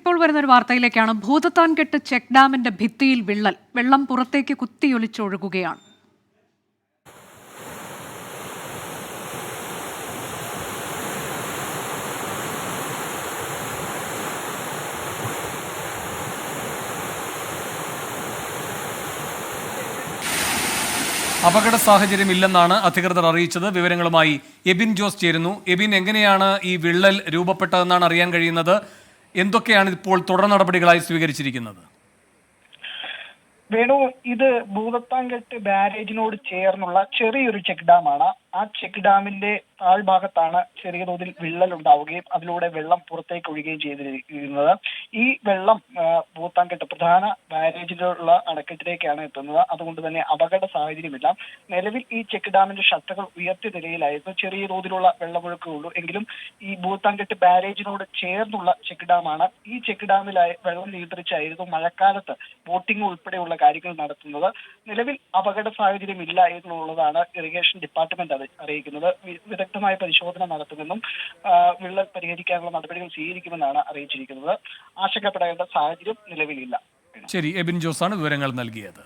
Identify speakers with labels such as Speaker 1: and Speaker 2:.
Speaker 1: ഇപ്പോൾ വരുന്നൊരു വാർത്തയിലേക്കാണ്. ഭൂതത്താൻകെട്ട് ചെക്ക് ഡാമിന്റെ ഭിത്തിയിൽ വിള്ളൽ, വെള്ളം പുറത്തേക്ക് കുത്തിയൊലിച്ചൊഴുകുകയാണ്.
Speaker 2: അപകട സാഹചര്യം ഇല്ലെന്നാണ് അധികൃതർ അറിയിച്ചത്. വിവരങ്ങളുമായി എബിൻ ജോസ് ചേരുന്നു. എബിൻ, എങ്ങനെയാണ് ഈ വിള്ളൽ രൂപപ്പെട്ടതെന്നാണ് അറിയാൻ കഴിയുന്നത്? എന്തൊക്കെയാണ് ഇപ്പോൾ തുടർ നടപടികളായി സ്വീകരിച്ചിരിക്കുന്നത്?
Speaker 3: വേണു, ഇത് ഭൂതത്താൻകെട്ട് ബാരേജിനോട് ചേർന്നുള്ള ചെറിയൊരു ചെക്ക് ഡാമാണ്. ആ ചെക്ക് ഡാമിന്റെ താഴ്ഭാഗത്താണ് ചെറിയ തോതിൽ വിള്ളൽ ഉണ്ടാവുകയും അതിലൂടെ വെള്ളം പുറത്തേക്ക് ഒഴുകുകയും ചെയ്തിരിക്കുന്നത്. ഈ വെള്ളം ഭൂതത്താൻകെട്ട് പ്രധാന ബാരേജിലുള്ള അണക്കെട്ടിലേക്കാണ് എത്തുന്നത്. അതുകൊണ്ട് തന്നെ അപകട സാഹചര്യമില്ല. നിലവിൽ ഈ ചെക്ക് ഡാമിന്റെ ഷട്ടറുകൾ ഉയർത്തിയ നിലയിലായിരുന്നു. ചെറിയ തോതിലുള്ള വെള്ളമൊഴുക്കേ ഉള്ളൂ. എങ്കിലും ഈ ഭൂതത്താൻകെട്ട് ബാരേജിനോട് ചേർന്നുള്ള ചെക്ക് ഡാമാണ്. ഈ ചെക്ക് ഡാമിലായി വെള്ളം നിയന്ത്രിച്ചായിരുന്നു മഴക്കാലത്ത് ബോട്ടിംഗ് ഉൾപ്പെടെയുള്ള കാര്യങ്ങൾ നടത്തുന്നത്. നിലവിൽ അപകട സാഹചര്യം ഇല്ല എന്നുള്ളതാണ് ഇറിഗേഷൻ ഡിപ്പാർട്ട്മെന്റ് അറിയിക്കുന്നത്. വിദഗ്ധമായ പരിശോധന നടത്തുമെന്നും വിള്ളൽ പരിഹരിക്കാനുള്ള നടപടികൾ സ്വീകരിക്കുമെന്നാണ് അറിയിച്ചിരിക്കുന്നത്. ആശങ്കപ്പെടേണ്ട സാഹചര്യം നിലവിലില്ല.
Speaker 2: ശരി, എബിൻ ജോസാണ് വിവരങ്ങൾ നൽകിയത്.